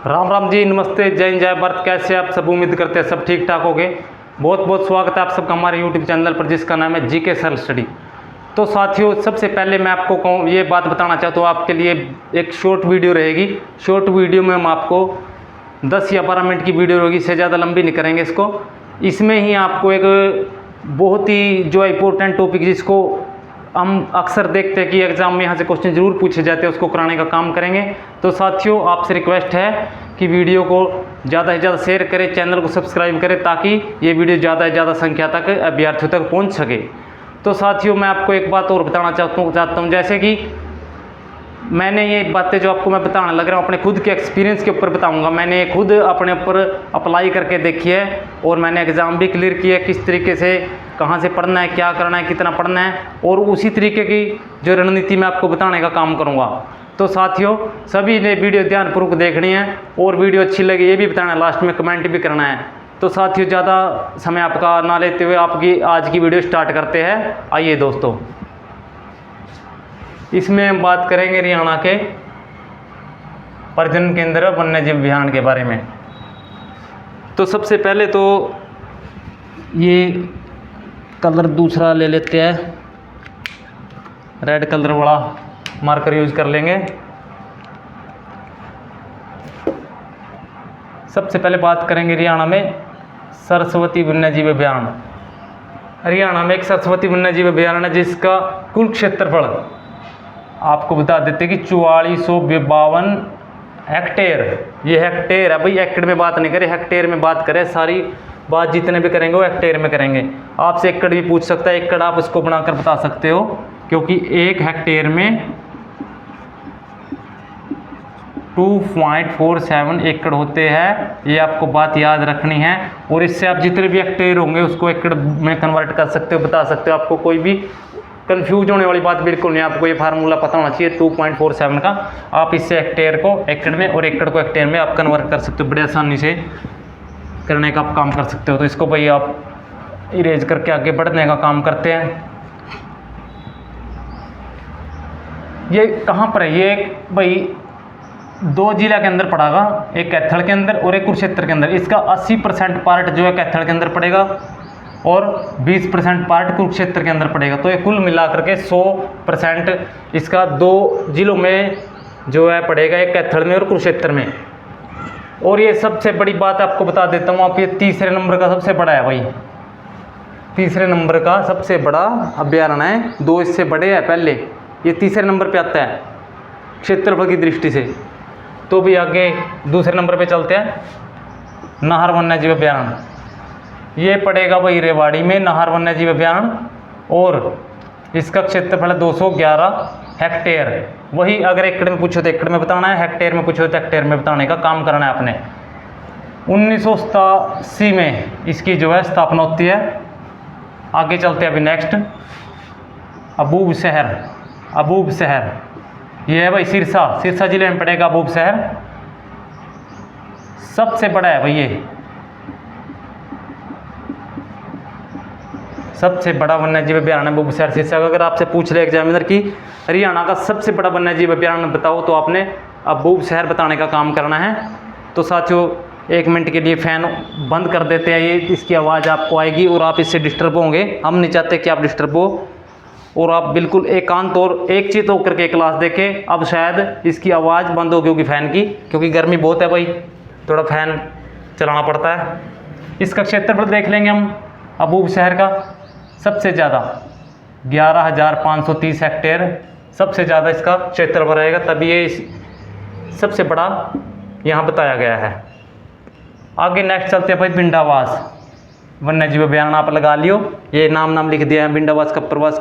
राम राम जी, नमस्ते, जय हिंद, जय भारत। कैसे आप सब? उम्मीद करते हैं सब ठीक ठाक होंगे। बहुत बहुत स्वागत है आप सबका हमारे यूट्यूब चैनल पर जिसका नाम है जीके सरल स्टडी। तो साथियों, सबसे पहले मैं आपको ये बात बताना चाहता हूँ, आपके लिए एक शॉर्ट वीडियो रहेगी। शॉर्ट वीडियो में हम आपको 10 या 12 मिनट की वीडियो रहेगी, इससे ज़्यादा लंबी नहीं करेंगे इसको। इसमें ही आपको एक बहुत ही जो इम्पोर्टेंट टॉपिक जिसको हम अक्सर देखते हैं कि एग्ज़ाम में यहाँ से क्वेश्चन ज़रूर पूछे जाते हैं, उसको कराने का काम करेंगे। तो साथियों, आपसे रिक्वेस्ट है कि वीडियो को ज़्यादा से ज़्यादा शेयर करें, चैनल को सब्सक्राइब करें, ताकि ये वीडियो ज़्यादा से ज़्यादा संख्या तक अभ्यर्थियों तक पहुँच सके। तो साथियों, मैं आपको एक बात और बताना चाहता हूँ, जैसे कि मैंने ये बातें जो आपको मैं बताने लग रहा हूँ अपने खुद के एक्सपीरियंस के ऊपर बताऊंगा। मैंने खुद अपने ऊपर अप्लाई करके देखी है और मैंने एग्ज़ाम भी क्लियर किया, किस तरीके से कहाँ से पढ़ना है, क्या करना है, कितना पढ़ना है, और उसी तरीके की जो रणनीति मैं आपको बताने का काम करूँगा। तो साथियों, सभी ने वीडियो ध्यानपूर्वक देखनी है और वीडियो अच्छी लगे ये भी बताना है, लास्ट में कमेंट भी करना है। तो साथियों, ज़्यादा समय आपका ना लेते हुए आपकी आज की वीडियो स्टार्ट करते हैं। आइए दोस्तों, इसमें हम बात करेंगे हरियाणा के प्रजनन केंद्र वन्यजीव अभियान के बारे में। तो सबसे पहले तो ये कलर दूसरा ले लेते हैं, रेड कलर वाला मार्कर यूज कर लेंगे। सबसे पहले बात करेंगे हरियाणा में सरस्वती वन्यजीव अभियान। हरियाणा में एक सरस्वती वन्यजीव अभियान है जिसका कुल क्षेत्रफल आपको बता देते हैं कि 4452 हेक्टेयर। ये हेक्टेयर है भाई, एकड़ में बात नहीं करें, हेक्टेयर में बात करें। सारी बात जितने भी करेंगे वो हेक्टेयर में करेंगे। आपसे एकड़ भी पूछ सकता है, एकड़ आप इसको बनाकर बता सकते हो, क्योंकि एक हेक्टेयर में 2.47 एकड़ होते हैं। ये आपको बात याद रखनी है, और इससे आप जितने भी हेक्टेयर होंगे उसको एकड़ में कन्वर्ट कर सकते हो, बता सकते हो। आपको कोई भी कंफ्यूज होने वाली बात बिल्कुल नहीं, आपको ये फार्मूला पता होना चाहिए 2.47 का। आप इससे हेक्टेयर को एकड़ में और एकड़ को हेक्टेयर में आप कन्वर्ट कर सकते हो, बड़े आसानी से करने का आप काम कर सकते हो। तो इसको भाई आप इरेज करके आगे बढ़ने का काम करते हैं। ये कहाँ पर है? ये भाई 2 जिला के अंदर पड़ेगा, एक कैथल के अंदर और एक कुरुक्षेत्र के अंदर। इसका 80% पार्ट जो है कैथल के अंदर पड़ेगा और 20% पार्ट कुरुक्षेत्र के अंदर पड़ेगा। तो ये कुल मिलाकर के 100% इसका 2 जिलों में जो है पड़ेगा, एक कैथल में और कुरुक्षेत्र में। और ये सबसे बड़ी बात आपको बता देता हूँ, आप ये तीसरे नंबर का सबसे बड़ा है भाई, तीसरे नंबर का सबसे बड़ा अभ्यारण्य है। 2 इससे बड़े हैं पहले, ये तीसरे नंबर पे आता है क्षेत्रफल की दृष्टि से। तो भी आगे दूसरे नंबर पे चलते हैं, नाहर वन्यजीव अभ्यारण्य। ये पड़ेगा भाई रेवाड़ी में, नाहर वन्यजीव अभ्यारण्य, और इसका क्षेत्रफल 211 हेक्टेयर। वही अगर एकड़ में पूछो तो एकड़ में बताना है, हेक्टेयर में पूछो तो हेक्टेयर में बताने का काम करना है आपने। 1987 में इसकी जो है स्थापना होती है। आगे चलते हैं अभी नेक्स्ट, अबूब शहर। अबूब शहर ये है भाई सिरसा जिले में पड़ेगा अबूब शहर, सबसे बड़ा है भाई ये, सबसे बड़ा वन्यजीव अभ्यारण्य अबूब शहर सिरसा। अगर आपसे पूछ ले एग्जामिनर की हरियाणा का सबसे बड़ा वन्यजीव अभ्यारण्य बताओ, तो आपने अबूब शहर बताने का काम करना है। तो साथियों, 1 मिनट के लिए फ़ैन बंद कर देते हैं, ये इसकी आवाज़ आपको आएगी और आप इससे डिस्टर्ब होंगे। हम नहीं चाहते कि आप डिस्टर्ब हो, और आप बिल्कुल एकांत और एक चित होकर के क्लास देखें। अब शायद इसकी आवाज़ बंद हो होगी फ़ैन की, क्योंकि गर्मी बहुत है भाई, थोड़ा फ़ैन चलाना पड़ता है। इसका क्षेत्रफल देख लेंगे हम अबूब शहर का, सबसे ज़्यादा 11,530 हेक्टेयर सबसे ज़्यादा इसका क्षेत्रफल रहेगा, तभी ये सबसे बड़ा यहाँ बताया गया है। आगे नेक्स्ट चलते हैं भाई बिंडावास वन्यजीव अभ्यारण्य। आप लगा लियो, ये नाम लिख दिया है, बिंडावास, कप्रवास,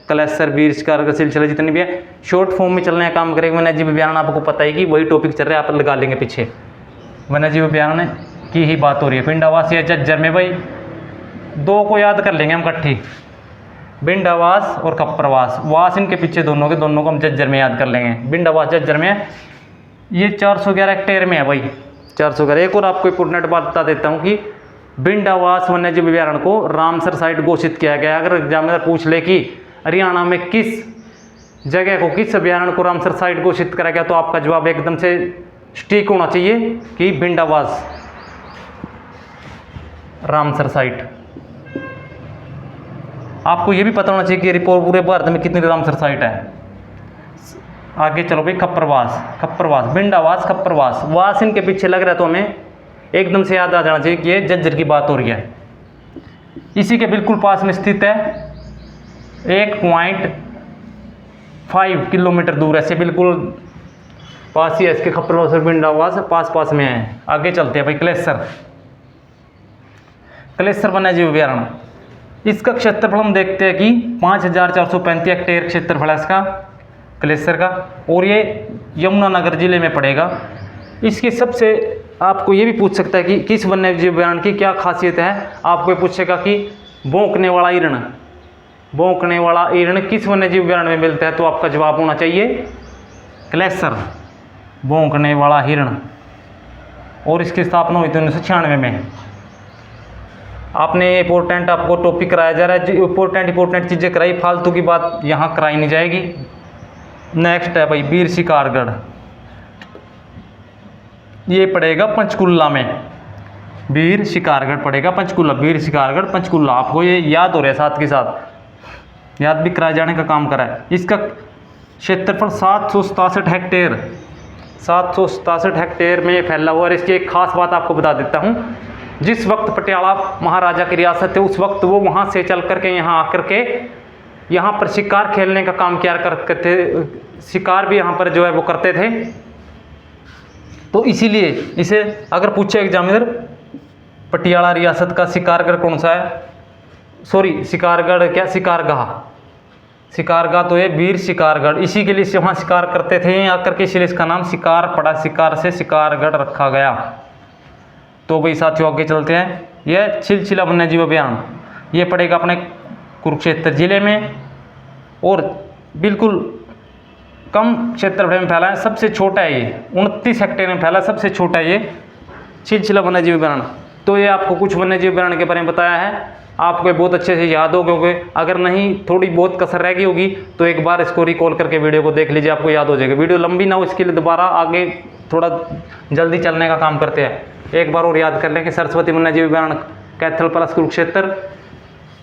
कलेसर, बीर्स, कारगर, सिलसिला जितने भी है शॉर्ट फॉर्म में चलने का काम करेगा। वन्यजीव अभ्यारण्य आपको पता है कि वही टॉपिक चल रहा है, आप लगा लेंगे पीछे। वन्यजीव अभ्यारण्य की ही बात हो रही है। बिंडावास या झज्जर में भाई 2 को याद कर लेंगे हम इकट्ठी, बिंडावास और कप्रवास। वास इनके पीछे दोनों को हम झज्जर में याद कर लेंगे। बिंडावास झज्जर में ये 411 हेक्टेयर में है भाई, 411। एक और आपको इंपोर्टेंट बात बता देता हूँ कि बिंडावास वन्यजीव अभ्यारण्य को रामसर साइट घोषित किया गया। अगर एग्जामिनर पूछ ले कि हरियाणा में किस जगह को, किस अभ्यारण्य को रामसर साइट घोषित करा गया, तो आपका जवाब एकदम से स्टिक होना चाहिए कि बिंडावास रामसर साइट। आपको ये भी पता होना चाहिए कि रिपोर्ट पूरे भारत में कितनी रामसर साइट है। आगे चलो भाई, खप्परवास बिंडावास खप्परवास, वास इनके पीछे लग रहा है तो हमें एकदम से याद आ जाना चाहिए कि ये झज्जर की बात हो रही है। इसी के बिल्कुल पास में स्थित है, 1.5 किलोमीटर दूर ऐसे बिल्कुल पास ही है इसके खप्परवास और बिंडावास पास में है। आगे चलते हैं भाई, कलेसर वन्य जीव अभयारण्य। इसका क्षेत्रफल हम देखते हैं कि 5435 हेक्टेयर क्षेत्रफल है इसका, कलेसर का, और ये यमुनानगर जिले में पड़ेगा। इसकी सबसे आपको ये भी पूछ सकता है कि किस वन्य जीव अभयारण्य की क्या खासियत है। आपको ये पूछेगा कि भौंकने वाला हिरण किस वन्य जीव अभयारण्य में मिलता है, तो आपका जवाब होना चाहिए कलेसर, भौंकने वाला हिरण। और इसकी स्थापना हुई थी 1996 में। आपने इंपॉर्टेंट आपको टॉपिक कराया जा रहा है, जो इंपॉर्टेंट चीज़ें कराई, फालतू की बात यहाँ कराई नहीं जाएगी। नेक्स्ट है भाई वीर शिकारगढ़, ये पड़ेगा पंचकुला में। वीर शिकारगढ़ पड़ेगा पंचकुला, वीर शिकारगढ़ पंचकुला। आपको ये याद हो रहा है, साथ के साथ याद भी कराए जाने का काम करा है। इसका क्षेत्रफल 767 हेक्टेयर, 767 हेक्टेयर में फैला हुआ। और इसकी एक खास बात आपको बता देता हूँ, जिस वक्त पटियाला महाराजा की रियासत है उस वक्त वो वहाँ से चल करके यहाँ आकर के यहाँ पर शिकार खेलने का काम किया करते थे, शिकार भी यहाँ पर जो है वो करते थे। तो इसीलिए इसे अगर पूछे एग्जामिनर पटियाला रियासत का शिकारगढ़ कौन सा है, सॉरी शिकारगढ़ क्या, शिकारगाह तो ये वीर शिकारगढ़, इसी के लिए वहाँ शिकार करते थे आकर के, इसलिए इसका नाम शिकार पड़ा, शिकार से शिकारगढ़ रखा गया। तो भाई साथियों आगे चलते हैं। यह छिलछिला वन्य जीव अभयारण्य, ये पड़ेगा अपने कुरुक्षेत्र जिले में और बिल्कुल कम क्षेत्रफल में फैला है। सबसे छोटा है ये, 29 हेक्टेयर में फैला, सबसे छोटा है ये छिलछिला वन्य जीव अभयारण्य। तो ये आपको कुछ वन्य जीव अभयारण्य के बारे में बताया है, आपको बहुत अच्छे से याद हो, क्योंकि अगर नहीं थोड़ी बहुत कसर रह गई होगी तो एक बार इसको रिकॉल करके वीडियो को देख लीजिए, आपको याद हो जाएगा। वीडियो लंबी ना हो इसके लिए दोबारा आगे थोड़ा जल्दी चलने का काम करते हैं। एक बार और याद कर लें कि सरस्वती वन्य जीव अभयारण्य कैथल प्लस कुरुक्षेत्र,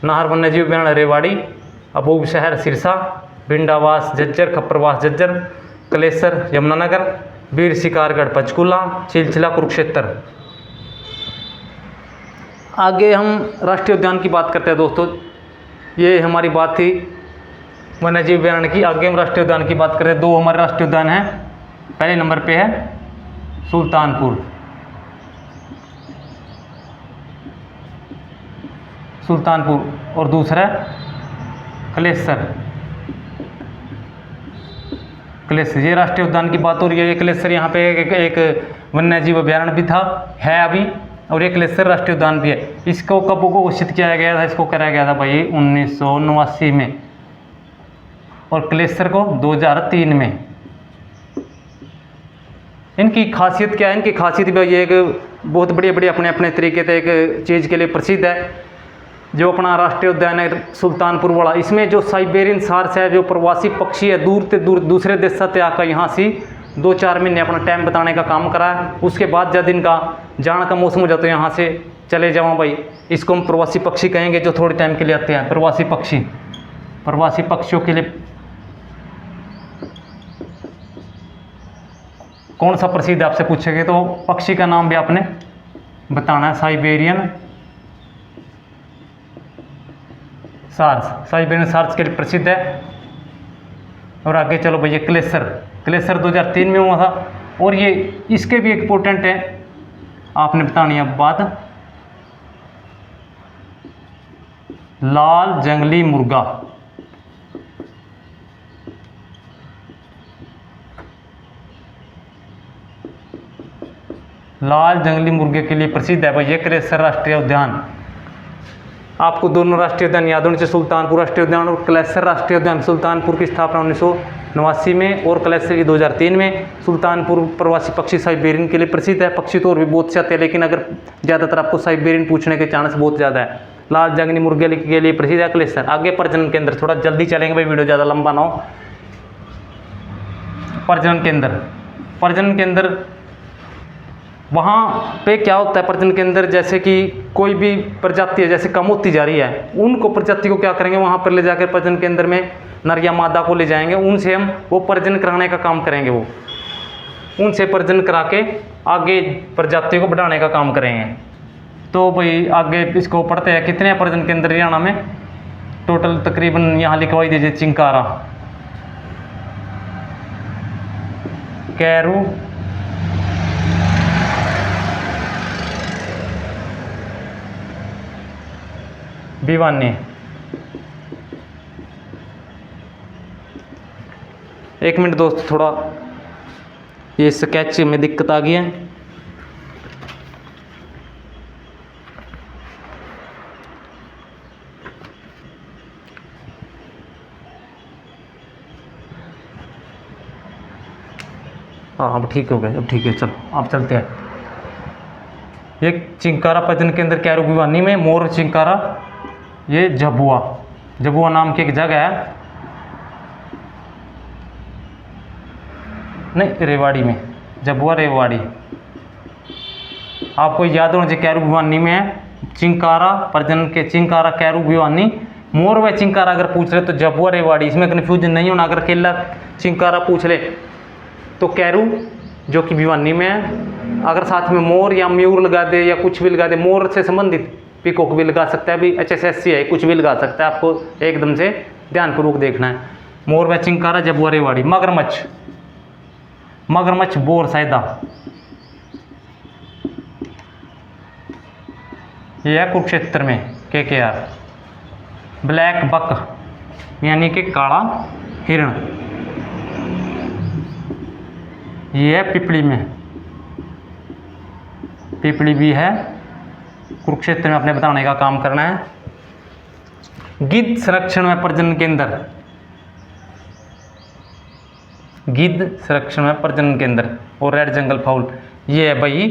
नाहर वन्य जीव अभयारण्य रेवाड़ी, अबूब शहर सिरसा, बिंडावास झज्जर, खप्परवास झज्जर, कलेसर यमुनानगर, वीर शिकारगढ़ पंचकुला, छिलछिला कुरुक्षेत्र। आगे हम राष्ट्रीय उद्यान की बात करते हैं दोस्तों। ये हमारी बात थी वन्य जीव अभयारण्य की। आगे हम राष्ट्रीय उद्यान की बात करें, दो हमारे राष्ट्रीय उद्यान हैं। पहले नंबर पे है सुल्तानपुर, और दूसरा कलेसर। ये राष्ट्रीय उद्यान की बात हो रही है। ये कलेसर यहाँ पे एक वन्य जीव अभयारण्य भी था, है अभी, और एक कलेसर राष्ट्रीय उद्यान भी है। इसको कब घोषित किया गया था, इसको कराया गया था भाई 1989 में, और कलेसर को 2003 में। इनकी खासियत क्या है, इनकी खासियत भी ये एक बहुत बड़ी अपने अपने तरीके से एक चीज़ के लिए प्रसिद्ध है। जो अपना राष्ट्रीय उद्यान है सुल्तानपुर वाला, इसमें जो साइबेरियन सार्स है, जो प्रवासी पक्षी है, दूर से दूर दूसरे देश से आकर यहाँ से 2-4 महीने अपना टाइम बताने का काम करा है। उसके बाद जब इनका जाने का मौसम हो जाता है यहाँ से चले जाओ भाई, इसको हम प्रवासी पक्षी कहेंगे, जो थोड़े टाइम के लिए आते हैं। प्रवासी पक्षियों के लिए कौन सा प्रसिद्ध आपसे पूछेंगे तो पक्षी का नाम भी आपने बताना है। साइबेरियन सार्स के लिए प्रसिद्ध है। और आगे चलो भैया, कलेसर 2003 में हुआ था। और ये इसके भी इम्पोर्टेंट है, आपने बतानी है बात, लाल जंगली मुर्गा। लाल जंगली मुर्गे के लिए प्रसिद्ध है भाई ये कलेसर राष्ट्रीय उद्यान। आपको दोनों राष्ट्रीय उद्यान याद होने चाहिए, सुल्तानपुर राष्ट्रीय उद्यान और कलेसर राष्ट्रीय उद्यान। सुल्तानपुर की स्थापना 1989 में और कलेसर की 2003 में। सुल्तानपुर प्रवासी पक्षी साइबेरियन के लिए प्रसिद्ध है। पक्षी तो और भी बहुत से आते हैं, लेकिन अगर ज़्यादातर आपको साइबेरियन पूछने के चांस बहुत ज़्यादा है। लाल जंगली मुर्गे के लिए प्रसिद्ध है कलेसर। आगे प्रजनन केंद्र, थोड़ा जल्दी चलेंगे भाई, वीडियो ज़्यादा लंबा ना हो। प्रजनन केंद्र वहाँ पे क्या होता है प्रजनन के अंदर, जैसे कि कोई भी प्रजाति है जैसे कम होती जा रही है, उनको प्रजाति को क्या करेंगे वहाँ पर ले जाकर प्रजनन के अंदर में नर या मादा को ले जाएंगे, उनसे हम वो प्रजनन कराने का काम करेंगे, वो उनसे प्रजनन करा के आगे प्रजातियों को बढ़ाने का काम करेंगे। तो भाई आगे इसको पढ़ते हैं कितने प्रजनन के अंदर हरियाणा में टोटल, तकरीबन यहाँ लिखवाई दीजिए चिंकारा, कैरू, भिवानी। एक मिनट दोस्त, थोड़ा ये स्केच में दिक्कत आ गई है। हाँ अब ठीक हो गया, अब ठीक है, चलो अब चलते हैं। ये चिंकारा प्रजनन के अंदर कैरू भिवानी में, मोर चिंकारा, ये झबुआ, झबुआ नाम की एक जगह है, नहीं रेवाड़ी में, झबुआ रेवाड़ी, आपको याद होना चाहिए। कैरू भिवानी में है चिंकारा प्रजनन के, चिंकारा कैरू भिवानी, मोर व चिंकारा अगर पूछ ले तो झबुआ रेवाड़ी, इसमें कन्फ्यूजन नहीं होना। अगर अकेला चिंकारा पूछ ले तो कैरू जो कि भिवानी में है, अगर साथ में मोर या मयूर लगा दे या कुछ भी लगा दे, मोर से संबंधित पीकॉक भी लगा सकता है, अभी HSSC है, कुछ भी लगा सकता है, आपको एकदम से ध्यानपूर्वक देखना है। मोर व चिंकारा झबुआ रेवाड़ी। मगरमच्छ, मगरमच्छ बोर सायदा, ये है कुरुक्षेत्र में KKR। ब्लैक बक यानी कि काला हिरण, ये है पिपली में, पिपली भी है कुरुक्षेत्र में, अपने बताने का काम करना है। गिद्ध संरक्षण में प्रजनन केंद्र, गिद्ध संरक्षण में प्रजनन केंद्र और रेड जंगल फाउल, ये है भाई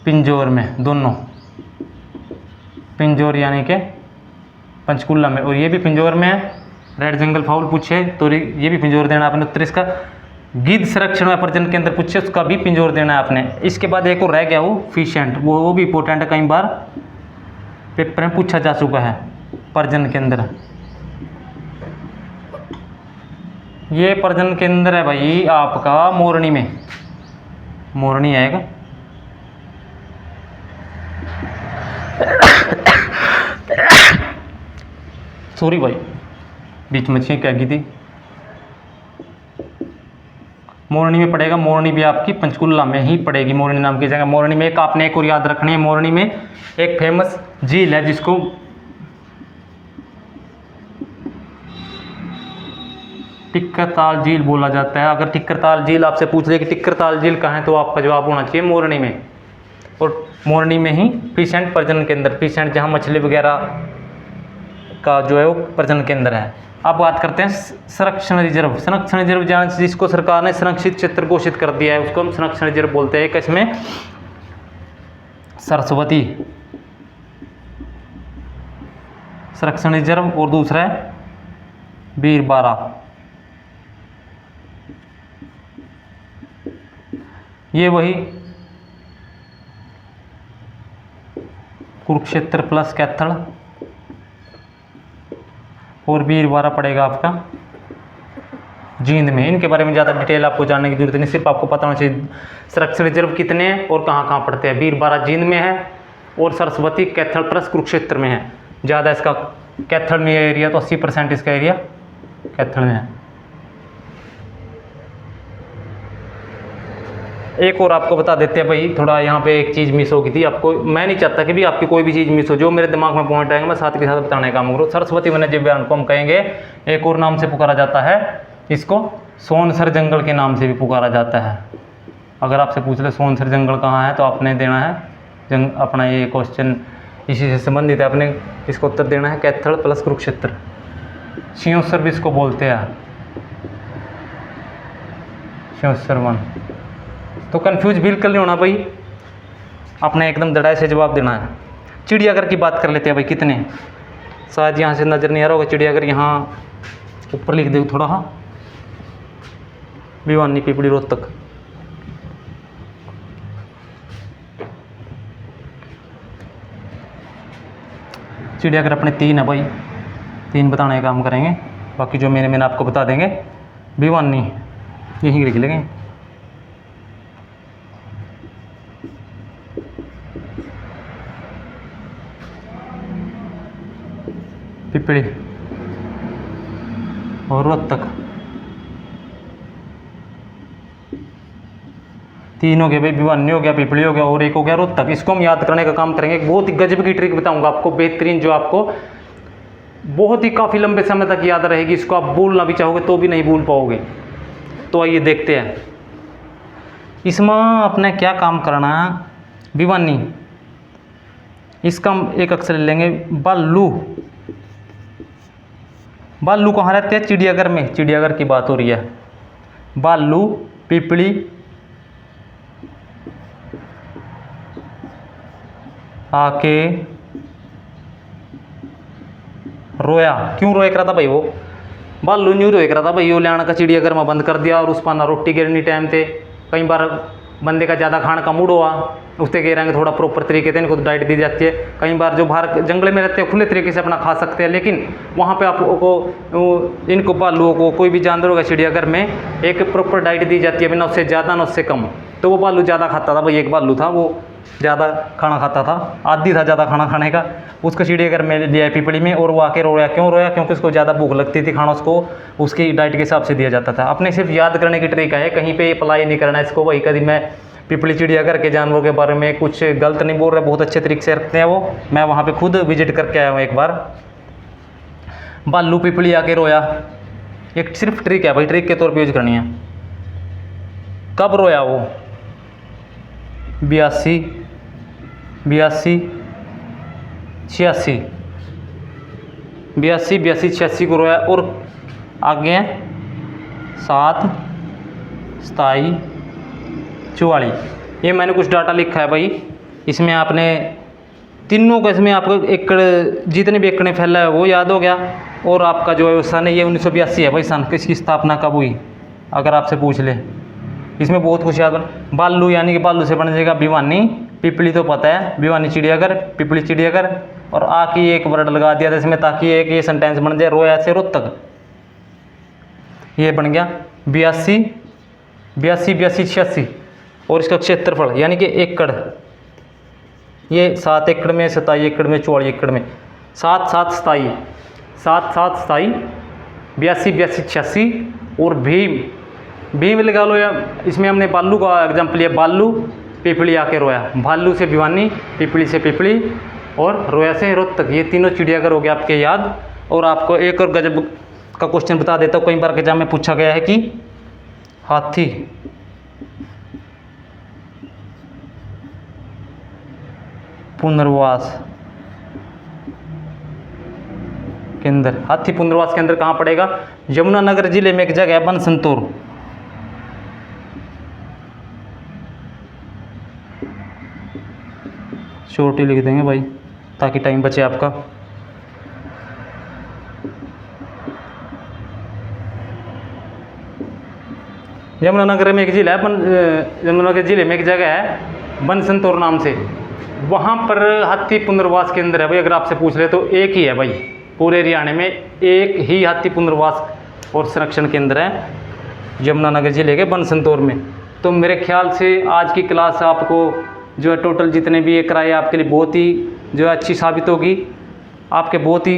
पिंजौर में, दोनों पिंजौर यानी कि पंचकुला में, और ये भी पिंजौर में है। रेड जंगल फाउल पूछे तो ये भी पिंजौर देना आपने उत्तर इसका। गिद्ध संरक्षण में प्रजनन केंद्र पूछे उसका भी पिंजौर देना है आपने। इसके बाद एक और रह गया वो फिशेंट, वो भी इंपॉर्टेंट है, कई बार पेपर में पूछा जा चुका है। प्रजनन केंद्र, ये प्रजनन केंद्र है भाई आपका मोरनी में, मोरनी है एक, सॉरी भाई बीच में छींक आ गई थी। मोरनी में पड़ेगा, मोरनी भी आपकी पंचकुला में ही पड़ेगी, मोरनी नाम की जगह। मोरनी में एक आपने एक और याद रखनी है, मोरनी में एक फेमस झील है जिसको टिक्करताल झील बोला जाता है। अगर टिक्करताल झील आपसे पूछ ले कि टिक्करताल झील कहाँ है तो आपका जवाब होना चाहिए मोरनी में। और मोरनी में ही फिशेंट प्रजनन केंद्र, फिशेंट जहाँ मछली वगैरह का जो है वो प्रजनन केंद्र है। अब बात करते हैं संरक्षण रिजर्व। संरक्षण रिजर्व जिसको सरकार ने संरक्षित क्षेत्र घोषित कर दिया है उसको हम संरक्षण रिजर्व बोलते हैं। एक इसमें सरस्वती संरक्षण रिजर्व और दूसरा है वीरबारा। ये वही कुरुक्षेत्र प्लस कैथल और वीरबारा पड़ेगा आपका जींद में। इनके बारे में ज़्यादा डिटेल आपको जानने की जरूरत नहीं, सिर्फ आपको पता होना चाहिए संरक्षण रिजर्व कितने हैं और कहाँ कहाँ पड़ते हैं। वीरबारा जींद में है और सरस्वती कैथल प्लस कुरुक्षेत्र में है। ज़्यादा इसका कैथल में एरिया तो 80% इसका एरिया कैथल में है। एक और आपको बता देते हैं भाई, थोड़ा यहाँ पे एक चीज़ मिस हो गई थी आपको। मैं नहीं चाहता कि भी आपकी कोई भी चीज़ मिस हो, जो मेरे दिमाग में पॉइंट आएंगे मैं साथ के साथ बताने का काम करूँ। सरस्वती वन्यजीव उद्यान को हम कहेंगे, एक और नाम से पुकारा जाता है इसको सोनसर जंगल के नाम से भी पुकारा जाता है। अगर आपसे पूछ ले सोनसर जंगल कहाँ है तो आपने देना है अपना ये क्वेश्चन इसी से संबंधित है, आपने इसको उत्तर देना है कैथल प्लस कुरुक्षेत्र। सिंहोत्सर भी इसको बोलते हैं, सिंहोत्सर वन। तो कंफ्यूज बिल्कुल नहीं होना भाई, अपने एकदम दड़ाई से जवाब देना है। चिड़ियाघर की बात कर लेते हैं भाई, कितने शायद यहाँ से नज़र नहीं आ रहा होगा चिड़ियाघर, यहाँ ऊपर लिख दे थोड़ा। हाँ, भिवानी पिपली रोहतक चिड़ियाघर अपने 3 है भाई, 3 बताने का काम करेंगे, बाकी जो मैंने आपको बता देंगे। भिवानी यहीं लिख लेंगे। पिपली और रोहतक 3 हो गया भाई, भिवानी हो गया, पिपली हो गया और एक हो गया रोहतक। इसको हम याद करने का काम करेंगे। एक बहुत ही गजब की ट्रिक बताऊंगा आपको, बेहतरीन, जो आपको बहुत ही काफ़ी लंबे समय तक याद रहेगी। इसको आप भूलना भी चाहोगे तो भी नहीं भूल पाओगे। तो आइए देखते हैं इसमें अपने क्या काम करना है। भिवानी, इसका हम एक अक्षर ले लेंगे, बालू। बालू कहाँ रहते हैं? चिड़ियाघर में, चिड़ियाघर की बात हो रही है। बालू, पिपली, आके रोया। क्यों रोया करा था भाई? वो बालू न्यू रोया करा था भाई, वो लियाना का चिड़ियाघर में बंद कर दिया और उस पर ना रोटी गिरनी टाइम थे। कई बार बंदे का ज़्यादा खाने का मूड हुआ, उससे कह रहे हैं थोड़ा प्रॉपर तरीके से इनको डाइट दी जाती है। कई बार जो बाहर जंगल में रहते हैं खुले तरीके से अपना खा सकते हैं, लेकिन वहाँ पे आपको इनको बालुओं को, कोई भी जानवरों का चिड़ियाघर में एक प्रॉपर डाइट दी जाती है, बिना उससे ज़्यादा ना उससे कम। तो वो बालू ज़्यादा खाता था भाई, एक बालू था वो ज़्यादा खाना खाता था, आदी था ज़्यादा खाना खाने का। उसको चिड़ियाघर में लिया पिपली में और वो आके रोया। क्यों रोया? क्योंकि उसको ज़्यादा भूख लगती थी, खाना उसको उसकी डाइट के हिसाब से दिया जाता था। अपने सिर्फ याद करने की ट्रिक है, कहीं पे अप्लाई नहीं करना इसको भाई। कभी मैं पिपली चिड़ियाघर के जानवरों के बारे में कुछ गलत नहीं बोल रहा, बहुत अच्छे तरीके से रखते हैं वो। मैं वहाँ पे खुद विजिट करके आया हूँ एक बार। बालू पिपली आके रोया, एक सिर्फ ट्रिक है भाई, ट्रिक के तौर पे यूज करनी है। कब रोया वो? 82, 86, 86 को रोया। और आगे 7, 27, 44। ये मैंने कुछ डाटा लिखा है भाई, इसमें आपने तीनों का, इसमें आपको एकड़ जितने भी एकड़ फैला है वो याद हो गया। और आपका जो है सन है ये 1982 है भाई। सन किसकी स्थापना कब हुई अगर आपसे पूछ ले, इसमें बहुत कुछ याद बना। बालू यानी कि बालू से बन जाएगा भिवानी, पिपली तो पता है, भिवानी चिड़ियाघर, पिपली चिड़ियाघर। और आ की एक वर्ड लगा दिया था इसमें, ताकि एक ये सेंटेंस बन जाए, रोया से रोहतक। ये बन गया 82, 86। और इसका क्षेत्रफल यानी कि एकड़, ये 7 एकड़ में, 27 एकड़ में, 44 एकड़ में, 7, 7, 27, 7, 7, 27, 82, 86। और भीम लगा लो, या इसमें हमने बालू का एग्जाम्पल लिया। बालू, पिपली आके रोया। भालू से भिवानी, पिपली से पिपली और रोया से रोहतक। ये तीनों चिड़ियाघर हो गए आपके याद। और आपको एक और गजब का क्वेश्चन बता देता हूँ, कई बार के एग्जाम में पूछा गया है कि हाथी पुनर्वास केंद्र, हाथी पुनर्वास केंद्र कहाँ पड़ेगा? यमुनानगर जिले में एक जगह है बनसंतूर। शॉर्ट ही लिख देंगे भाई ताकि टाइम बचे आपका। यमुनानगर में एक जिला है, यमुनानगर जिले में एक जगह है बनसंतूर नाम से, वहाँ पर हाथी पुनर्वास केंद्र है भाई। अगर आपसे पूछ रहे तो एक ही है भाई, पूरे हरियाणा में एक ही हाथी पुनर्वास और संरक्षण केंद्र है यमुनानगर जिले के बनसंतूर में। तो मेरे ख्याल से आज की क्लास आपको जो है टोटल जितने भी ये कराए आपके लिए बहुत ही जो है अच्छी साबित होगी, आपके बहुत ही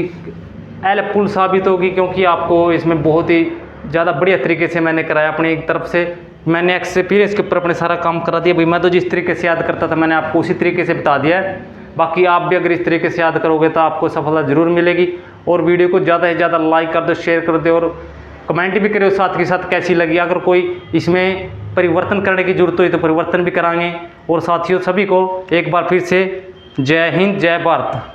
हेल्पफुल साबित होगी, क्योंकि आपको इसमें बहुत ही ज़्यादा बढ़िया तरीके से मैंने कराया। अपनी एक तरफ से मैंने एक्सपीरियंस के ऊपर अपने सारा काम करा दिया भाई। मैं तो जिस तरीके से याद करता था मैंने आपको उसी तरीके से बता दिया है। बाकी आप भी अगर इस तरीके से याद करोगे तो आपको सफलता जरूर मिलेगी। और वीडियो को ज़्यादा से ज़्यादा लाइक कर दो, शेयर कर दो और कमेंट भी करो साथ के साथ कैसी लगी। अगर कोई इसमें परिवर्तन करने की जरूरत हुई तो परिवर्तन भी कराएंगे। और साथियों सभी को एक बार फिर से जय हिंद, जय भारत।